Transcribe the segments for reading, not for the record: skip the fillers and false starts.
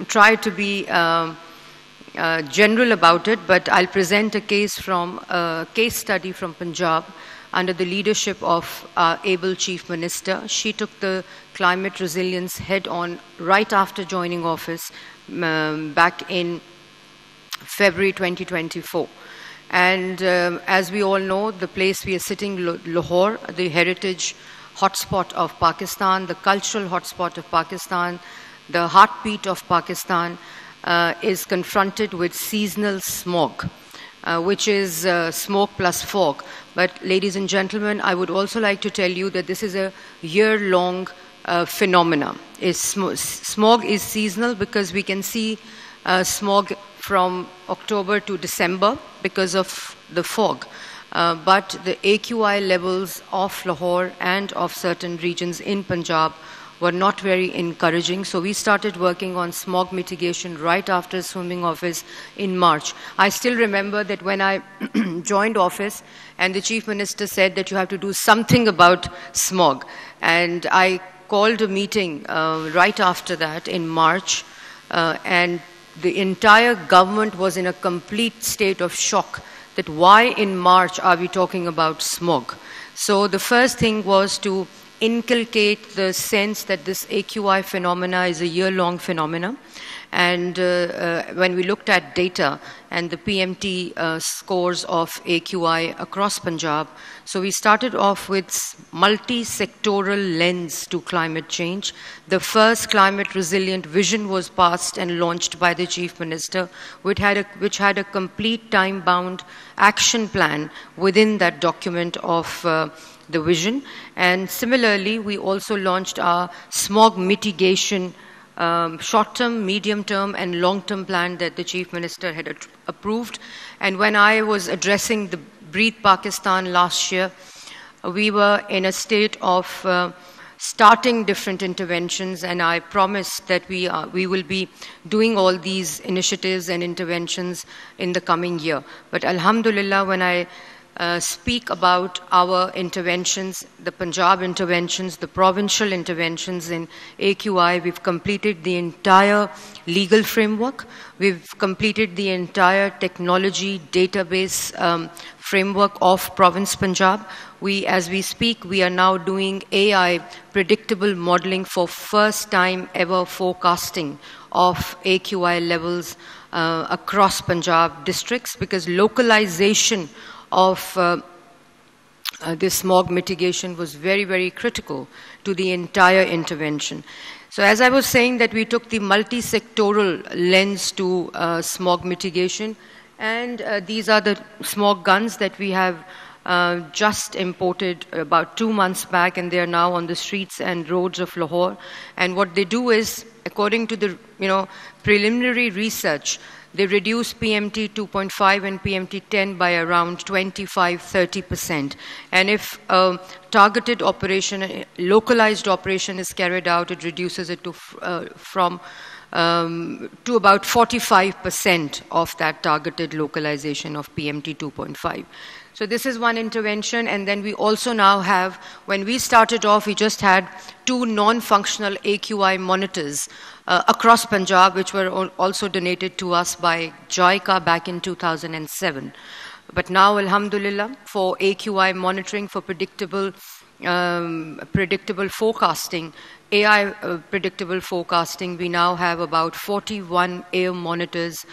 try to be general about it, but I'll present a case study from Punjab under the leadership of our able Chief Minister. She took the climate resilience head on right after joining office back in February 2024. And as we all know, the place we are sitting, Lahore, the heritage hotspot of Pakistan, the cultural hotspot of Pakistan, the heartbeat of Pakistan, is confronted with seasonal smog, which is smoke plus fog. But ladies and gentlemen, I would also like to tell you that this is a year-long phenomenon. Smog is seasonal because we can see smog from October to December because of the fog. But the AQI levels of Lahore and of certain regions in Punjab were not very encouraging. So we started working on smog mitigation right after assuming office in March. I still remember that when I joined office and the Chief Minister said that you have to do something about smog. And I called a meeting right after that in March, and the entire government was in a complete state of shock that why in March are we talking about smog? So the first thing was to inculcate the sense that this AQI phenomena is a year-long phenomena. And when we looked at data and the PMT scores of AQI across Punjab, so we started off with multi-sectoral lens to climate change. The first climate resilient vision was passed and launched by the Chief Minister, which had a complete time-bound action plan within that document of the vision. And similarly, we also launched our smog mitigation short-term, medium-term and long-term plan that the Chief Minister had approved. And when I was addressing the Breathe Pakistan last year, we were in a state of starting different interventions, and I promised that we will be doing all these initiatives and interventions in the coming year. But alhamdulillah, when I speak about our interventions, the Punjab interventions, the provincial interventions in AQI, we've completed the entire legal framework. We've completed the entire technology database framework of Province Punjab. As we speak, we are now doing AI predictable modeling for first time ever forecasting of AQI levels across Punjab districts, because localization of this smog mitigation was very, very critical to the entire intervention. So as I was saying, that we took the multi-sectoral lens to smog mitigation, and these are the smog guns that we have just imported about 2 months back, and they are now on the streets and roads of Lahore. And what they do is, according to the preliminary research, they reduce PMT 2.5 and PMT 10 by around 25–30%. And if a targeted operation, localized operation is carried out, it reduces it to about 45% of that targeted localization of PMT 2.5. So this is one intervention. And then we also now have, when we started off, we just had 2 non-functional AQI monitors across Punjab, which were also donated to us by JICA back in 2007. But now, alhamdulillah, for AQI monitoring, for predictable forecasting, AI predictable forecasting, we now have about 41 air monitors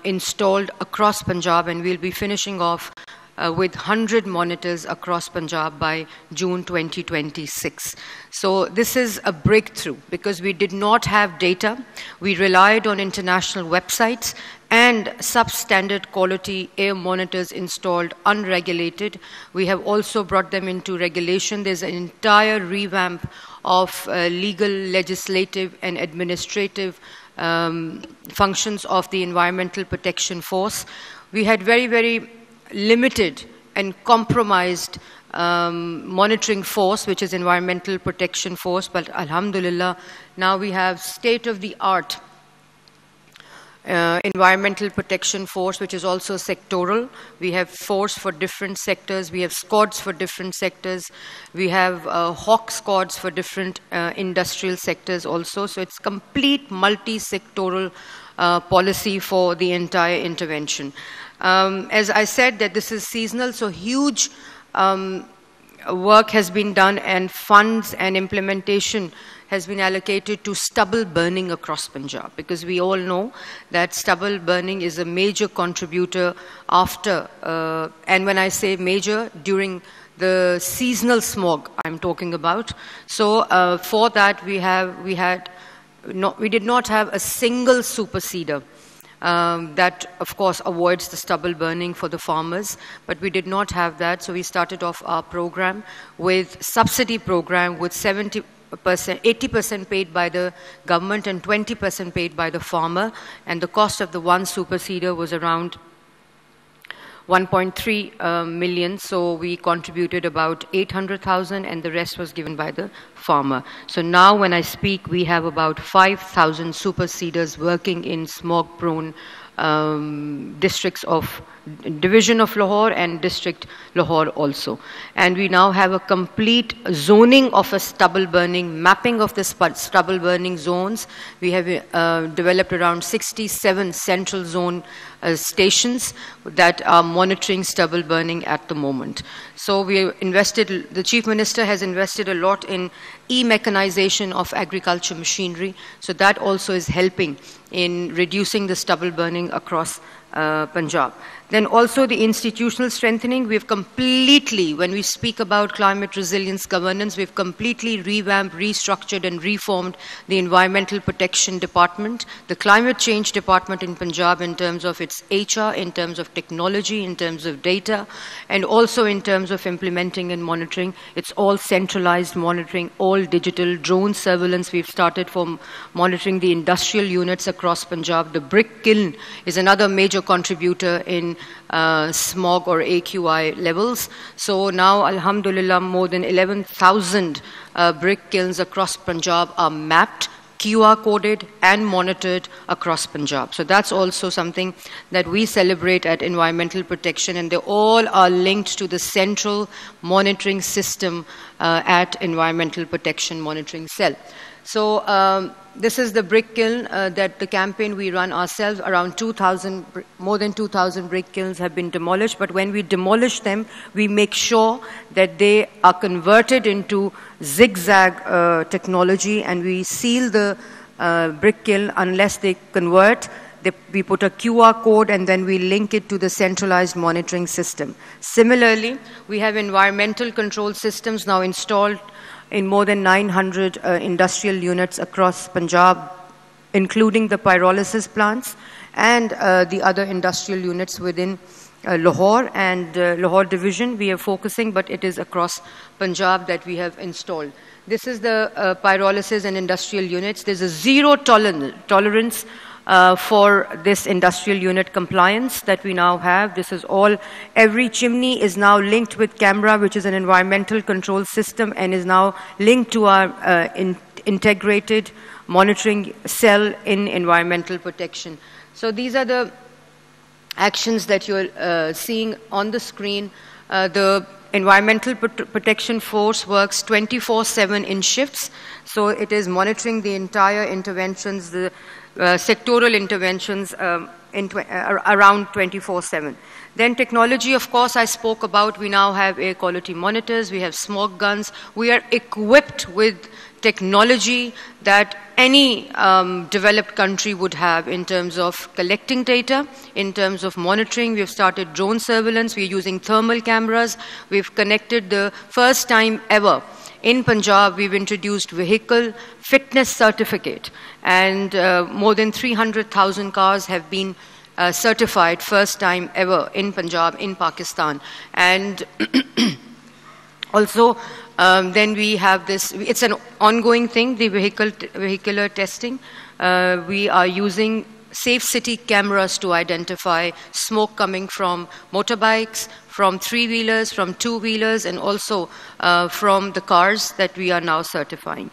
installed across Punjab, and we'll be finishing off with 100 monitors across Punjab by June 2026. So this is a breakthrough because we did not have data. We relied on international websites and substandard quality air monitors installed unregulated. We have also brought them into regulation. There's an entire revamp of legal, legislative and administrative functions of the Environmental Protection Force. We had very, very limited and compromised monitoring force, which is Environmental Protection Force, but alhamdulillah, now we have state-of-the-art Environmental Protection Force, which is also sectoral. We have force for different sectors. We have squads for different sectors. We have hawk squads for different industrial sectors also. So it's complete multi-sectoral policy for the entire intervention. As I said, that this is seasonal, so huge work has been done, and funds and implementation has been allocated to stubble burning across Punjab, because we all know that stubble burning is a major contributor after, and when I say major, during the seasonal smog I'm talking about. So for that we did not have a single superseder. That, of course, avoids the stubble burning for the farmers, but we did not have that. So we started off our program with subsidy program with 80% paid by the government and 20% paid by the farmer. And the cost of the one superseder was around 1.3 million, so we contributed about 800,000 and the rest was given by the farmer. So now when I speak, we have about 5,000 superseders working in smog-prone districts of division of Lahore and district Lahore also. And we now have a complete zoning of a stubble burning, mapping of the stubble burning zones. We have developed around 67 central zone stations that are monitoring stubble burning at the moment. So we invested, the Chief Minister has invested a lot in e-mechanization of agriculture machinery. So that also is helping in reducing the stubble burning across Punjab. Then also the institutional strengthening. We've completely, when we speak about climate resilience governance, we've completely revamped, restructured and reformed the Environmental Protection Department, the Climate Change Department in Punjab in terms of its HR, in terms of technology, in terms of data, and also in terms of implementing and monitoring. It's all centralized monitoring, all digital. Drone surveillance we've started for monitoring the industrial units across Punjab. The brick kiln is another major contributor in smog or AQI levels. So now, alhamdulillah, more than 11,000 brick kilns across Punjab are mapped, QR coded and monitored across Punjab. So that's also something that we celebrate at Environmental Protection, and they all are linked to the central monitoring system at Environmental Protection Monitoring Cell. So this is the brick kiln that the campaign we run ourselves. Around 2,000, more than 2,000 brick kilns have been demolished. But when we demolish them, we make sure that they are converted into zigzag technology, and we seal the brick kiln unless they convert. We put a QR code and then we link it to the centralized monitoring system. Similarly, we have environmental control systems now installed in more than 900 industrial units across Punjab, including the pyrolysis plants and the other industrial units within Lahore and Lahore division. We are focusing, but it is across Punjab that we have installed. This is the pyrolysis and industrial units. There's a zero tolerance for this industrial unit compliance that we now have. This is all, every chimney is now linked with camera, which is an environmental control system, and is now linked to our integrated monitoring cell in environmental protection. So these are the actions that you're seeing on the screen. The Environmental Protection Force works 24/7 in shifts. So it is monitoring the entire interventions, the sectoral interventions around 24/7. Then technology, of course, I spoke about. We now have air quality monitors, we have smoke guns. We are equipped with technology that any developed country would have in terms of collecting data, in terms of monitoring. We've started drone surveillance, we're using thermal cameras. We've connected, the first time ever in Punjab, we've introduced vehicle fitness certificate, and more than 300,000 cars have been certified, first time ever in Punjab, in Pakistan. And also, then we have this, it's an ongoing thing, the vehicular testing. We are using safe city cameras to identify smoke coming from motorbikes, from three-wheelers, from two-wheelers, and also from the cars that we are now certifying.